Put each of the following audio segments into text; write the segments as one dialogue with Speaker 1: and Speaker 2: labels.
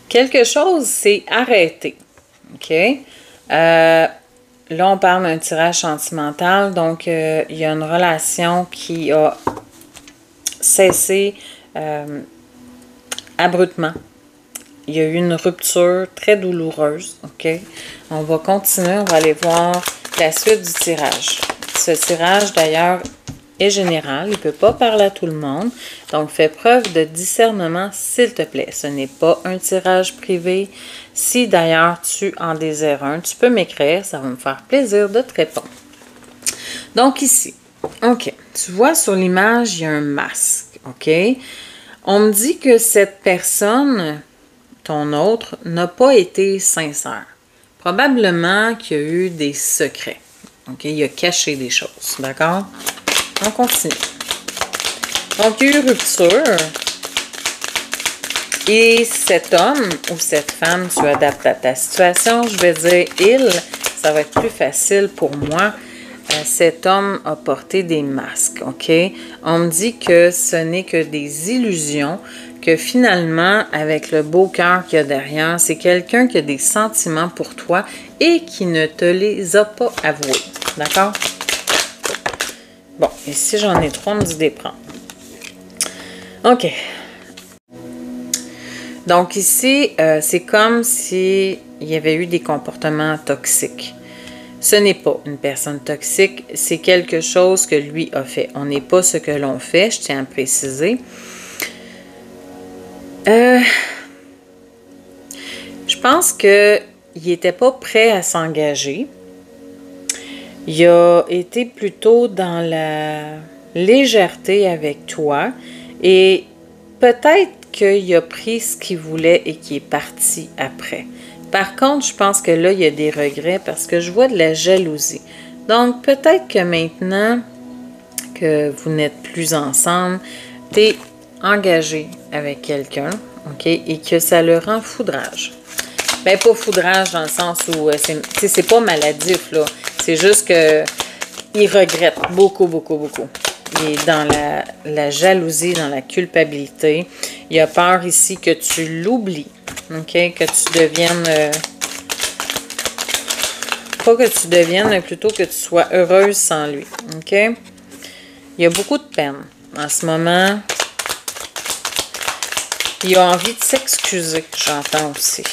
Speaker 1: quelque chose s'est arrêté. OK? Là, on parle d'un tirage sentimental. Donc, il y a une relation qui a cessé abruptement. Il y a eu une rupture très douloureuse. OK? On va continuer. On va aller voir la suite du tirage. Ce tirage, d'ailleurs, est général. Il ne peut pas parler à tout le monde. Donc, fais preuve de discernement, s'il te plaît. Ce n'est pas un tirage privé. Si, d'ailleurs, tu en désires un, tu peux m'écrire. Ça va me faire plaisir de te répondre. Donc, ici, OK. Tu vois sur l'image, il y a un masque. OK? On me dit que cette personne, ton autre, n'a pas été sincère. Probablement qu'il y a eu des secrets. OK? Il a caché des choses. D'accord? On continue. Donc, il y a eu rupture. Et cet homme ou cette femme, tu adaptes à ta situation. Je vais dire il, ça va être plus facile pour moi. Cet homme a porté des masques, OK? On me dit que ce n'est que des illusions, que finalement, avec le beau cœur qu'il y a derrière, c'est quelqu'un qui a des sentiments pour toi et qui ne te les a pas avoués. D'accord? Bon, ici, j'en ai 3, on me dit des prendre. OK. Donc ici, c'est comme s'il y avait eu des comportements toxiques. Ce n'est pas une personne toxique, c'est quelque chose que lui a fait. On n'est pas ce que l'on fait, je tiens à préciser. Je pense qu'il n'était pas prêt à s'engager. Il a été plutôt dans la légèreté avec toi et peut-être qu'il a pris ce qu'il voulait et qu'il est parti après. Par contre, je pense que là, il y a des regrets parce que je vois de la jalousie. Donc, peut-être que maintenant que vous n'êtes plus ensemble, tu es engagé avec quelqu'un, OK, et que ça le rend foudrage. Ben, pas foudrage dans le sens où c'est pas maladif, là. C'est juste que il regrette beaucoup, beaucoup, beaucoup. Il est dans la jalousie, dans la culpabilité. Il a peur ici que tu l'oublies, OK? Que tu deviennes... pas que tu deviennes, mais plutôt que tu sois heureuse sans lui, OK? Il y a beaucoup de peine en ce moment. Il a envie de s'excuser, j'entends aussi,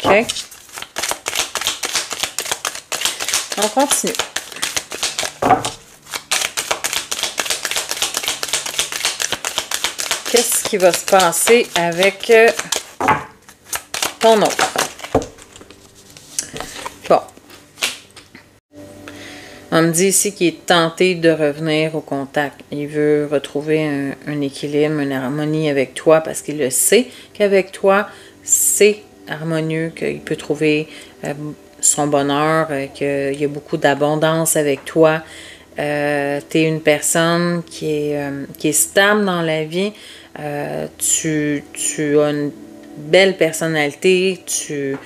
Speaker 1: OK? On continue. Qu'est-ce qui va se passer avec ton autre? Bon. On me dit ici qu'il est tenté de revenir au contact. Il veut retrouver un équilibre, une harmonie avec toi parce qu'il le sait qu'avec toi, c'est harmonieux, qu'il peut trouver son bonheur, qu'il y a beaucoup d'abondance avec toi. Tu es une personne qui est stable dans la vie. Tu as une belle personnalité. Tu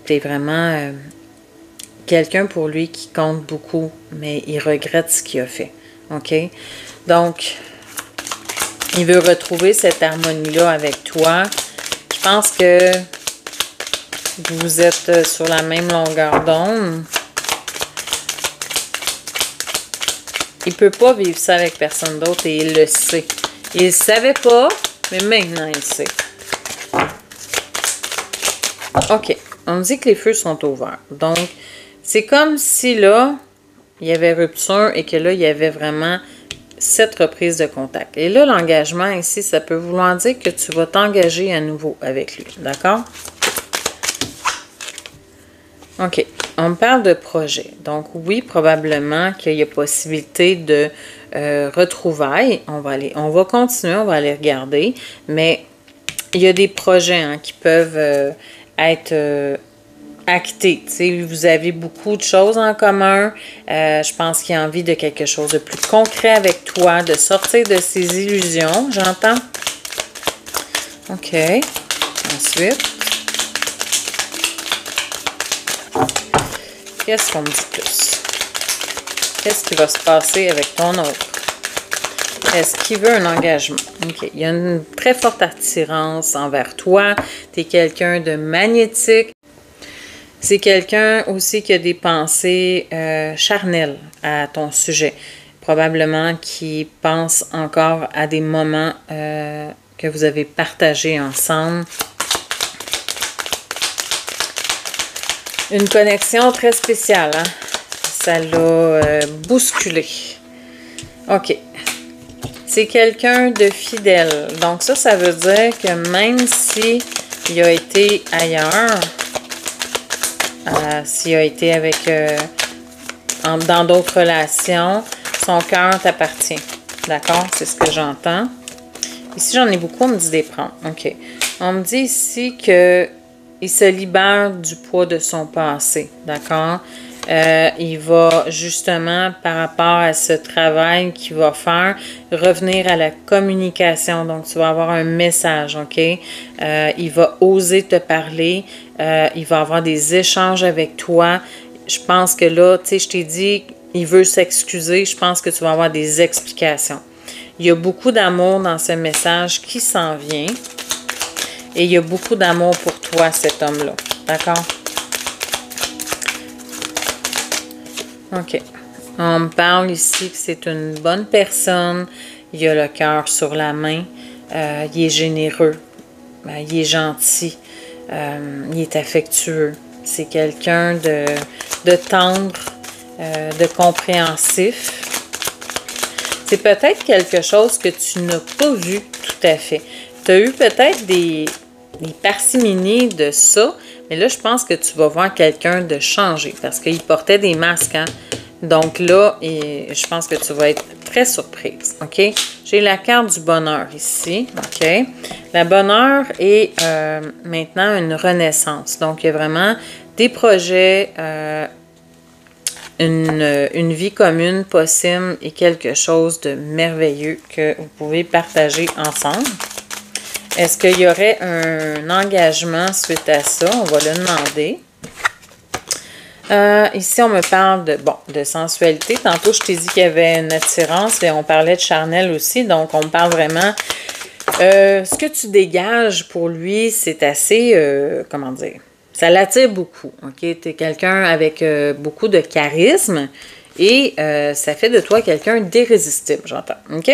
Speaker 1: es vraiment quelqu'un pour lui qui compte beaucoup, mais il regrette ce qu'il a fait. OK? Donc, il veut retrouver cette harmonie-là avec toi. Je pense que vous êtes sur la même longueur d'onde. Il ne peut pas vivre ça avec personne d'autre et il le sait. Il ne savait pas, mais maintenant il sait. OK. On me dit que les feux sont ouverts. Donc, c'est comme si là, il y avait rupture et que là, il y avait vraiment cette reprise de contact. Et là, l'engagement ici, ça peut vouloir dire que tu vas t'engager à nouveau avec lui. D'accord? OK. On me parle de projet. Donc, oui, probablement qu'il y a possibilité de retrouvailles. On va continuer, on va aller regarder. Mais il y a des projets qui peuvent être actés. T'sais, vous avez beaucoup de choses en commun. Je pense qu'il y a envie de quelque chose de plus concret avec toi, de sortir de ses illusions. J'entends? OK. Ensuite. Qu'est-ce qu'on me dit plus? Qu'est-ce qui va se passer avec ton autre? Est-ce qu'il veut un engagement? OK. Il y a une très forte attirance envers toi. Tu es quelqu'un de magnétique. C'est quelqu'un aussi qui a des pensées charnelles à ton sujet. Probablement qui pense encore à des moments que vous avez partagés ensemble. Une connexion très spéciale, hein? Ça l'a bousculé. OK. C'est quelqu'un de fidèle. Donc ça veut dire que même si il a été ailleurs, s'il a été avec dans d'autres relations, son cœur t'appartient. D'accord? C'est ce que j'entends. Ici, j'en ai beaucoup, on me dit des prendre. OK. On me dit ici que il se libère du poids de son passé. D'accord? Il va justement, par rapport à ce travail qu'il va faire, revenir à la communication. Donc, tu vas avoir un message, OK? Il va oser te parler. Il va avoir des échanges avec toi. Je pense que là, tu sais, je t'ai dit, il veut s'excuser. Je pense que tu vas avoir des explications. Il y a beaucoup d'amour dans ce message qui s'en vient. Et il y a beaucoup d'amour pour toi, cet homme-là. D'accord? OK. On me parle ici que c'est une bonne personne. Il a le cœur sur la main. Il est généreux. Il est gentil. Il est affectueux. C'est quelqu'un de tendre, de compréhensif. C'est peut-être quelque chose que tu n'as pas vu tout à fait. Tu as eu peut-être des parcimonies de ça, mais là, je pense que tu vas voir quelqu'un de changer parce qu'il portait des masques. Hein? Donc là, je pense que tu vas être très surprise. OK? J'ai la carte du bonheur ici. OK? La bonheur est maintenant une renaissance. Donc, il y a vraiment des projets, une vie commune possible et quelque chose de merveilleux que vous pouvez partager ensemble. Est-ce qu'il y aurait un engagement suite à ça? On va le demander. Ici, on me parle de sensualité. Tantôt, je t'ai dit qu'il y avait une attirance et on parlait de charnel aussi. Donc, on me parle vraiment... ce que tu dégages pour lui, c'est assez... comment dire? Ça l'attire beaucoup. OK? Tu es quelqu'un avec beaucoup de charisme et ça fait de toi quelqu'un d'irrésistible, j'entends. OK?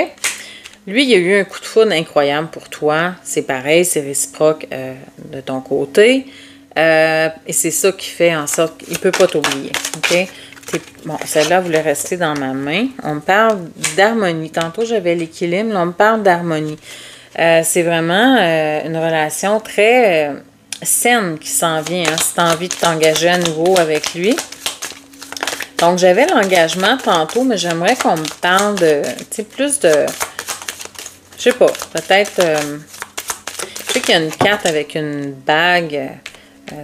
Speaker 1: Lui, il a eu un coup de foudre incroyable pour toi. C'est pareil, c'est réciproque de ton côté. Et c'est ça qui fait en sorte qu'il ne peut pas t'oublier. OK? Bon, celle-là voulait rester dans ma main. On me parle d'harmonie. Tantôt, j'avais l'équilibre. Là, on me parle d'harmonie. C'est vraiment une relation très saine qui s'en vient. Hein, si tu as envie de t'engager à nouveau avec lui. Donc, j'avais l'engagement tantôt, mais j'aimerais qu'on me parle de, tu sais, plus de... Je sais pas, peut-être... je sais qu'il y a une carte avec une bague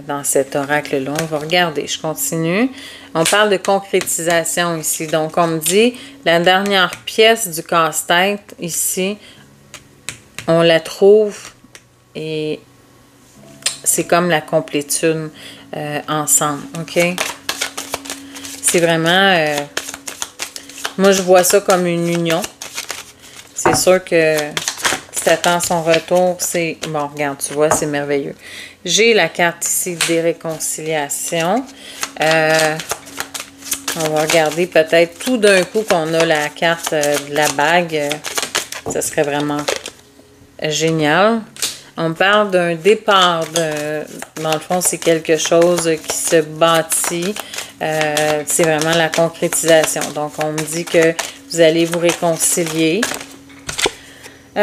Speaker 1: dans cet oracle-là. On va regarder, je continue. On parle de concrétisation ici. Donc, on me dit, la dernière pièce du casse-tête ici, on la trouve et c'est comme la complétude ensemble, OK? C'est vraiment... moi, je vois ça comme une union. C'est sûr que si tu attends son retour, c'est... Bon, regarde, tu vois, c'est merveilleux. J'ai la carte ici des réconciliations. On va regarder peut-être tout d'un coup qu'on a la carte de la bague. Ça serait vraiment génial. On parle d'un départ. Dans le fond, c'est quelque chose qui se bâtit. C'est vraiment la concrétisation. Donc, on me dit que vous allez vous réconcilier. Vous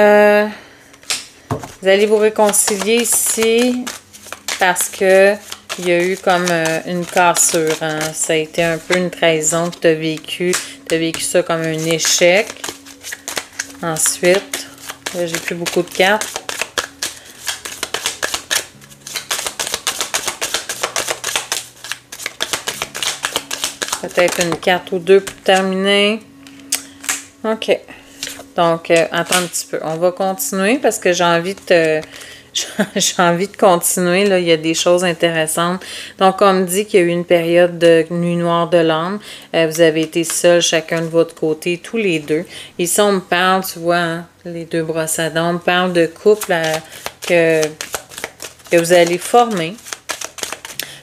Speaker 1: allez vous réconcilier ici parce que il y a eu comme une cassure. Hein? Ça a été un peu une trahison que tu as vécu. Tu as vécu ça comme un échec. Ensuite, là, j'ai plus beaucoup de cartes. Peut-être une carte ou deux pour terminer. OK. Donc, attends un petit peu. On va continuer parce que j'ai envie de j'ai envie de continuer, là, il y a des choses intéressantes. Donc, on me dit qu'il y a eu une période de nuit noire de l'âme. Vous avez été seuls, chacun de votre côté, tous les deux. Ici, on me parle, tu vois, hein, les deux brosses à dents, on me parle de couple que vous allez former.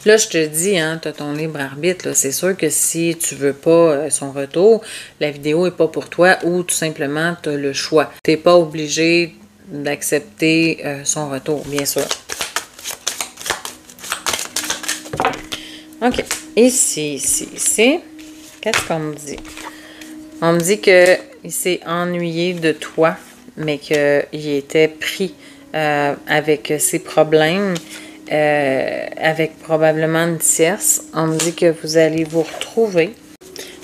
Speaker 1: Là, je te dis, hein, tu as ton libre arbitre. C'est sûr que si tu veux pas son retour, la vidéo n'est pas pour toi ou tout simplement, tu as le choix. Tu n'es pas obligé d'accepter son retour, bien sûr. OK. Ici. Qu'est-ce qu'on me dit? On me dit qu'il s'est ennuyé de toi, mais qu'il était pris avec ses problèmes, avec probablement une tierce. On me dit que vous allez vous retrouver.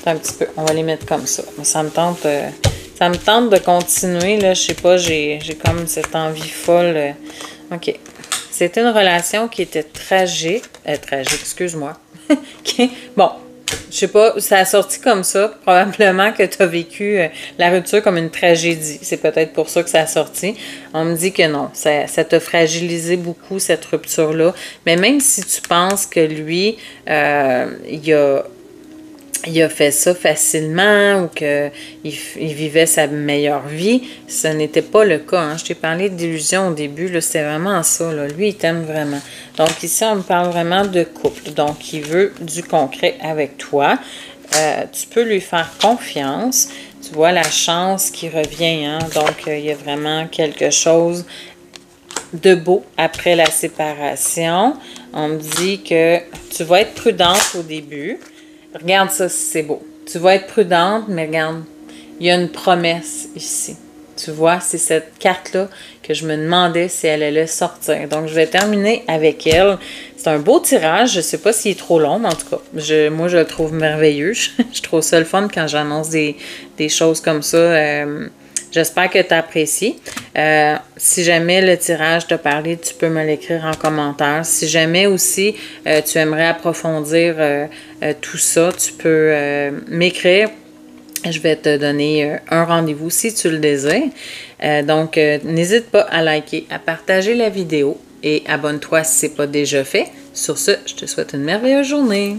Speaker 1: Un petit peu, on va les mettre comme ça. Ça me tente... ça me tente de continuer, là, je sais pas, j'ai comme cette envie folle. OK. C'était une relation qui était tragique. Tragique, excuse-moi. OK. Bon, je sais pas, ça a sorti comme ça. Probablement que tu as vécu la rupture comme une tragédie. C'est peut-être pour ça que ça a sorti. On me dit que non, ça t'a fragilisé beaucoup, cette rupture-là. Mais même si tu penses que lui, il a fait ça facilement ou qu'il vivait sa meilleure vie, ce n'était pas le cas. Hein. Je t'ai parlé d'illusion au début, c'était vraiment ça. Là. Lui, il t'aime vraiment. Donc ici, on me parle vraiment de couple. Donc, il veut du concret avec toi. Tu peux lui faire confiance. Tu vois la chance qui revient. Hein? Donc, il y a vraiment quelque chose de beau après la séparation. On me dit que tu vas être prudente au début. Regarde ça si c'est beau. Tu vas être prudente, mais regarde, il y a une promesse ici. Tu vois, c'est cette carte-là que je me demandais si elle allait sortir. Donc, je vais terminer avec elle. C'est un beau tirage. Je ne sais pas s'il est trop long, mais en tout cas, moi, je le trouve merveilleux. Je trouve ça le fun quand j'annonce des choses comme ça. J'espère que tu apprécies. Si jamais le tirage t'a parlé, tu peux me l'écrire en commentaire. Si jamais aussi tu aimerais approfondir tout ça, tu peux m'écrire. Je vais te donner un rendez-vous si tu le désires. Donc, n'hésite pas à liker, à partager la vidéo et abonne-toi si ce n'est pas déjà fait. Sur ce, je te souhaite une merveilleuse journée.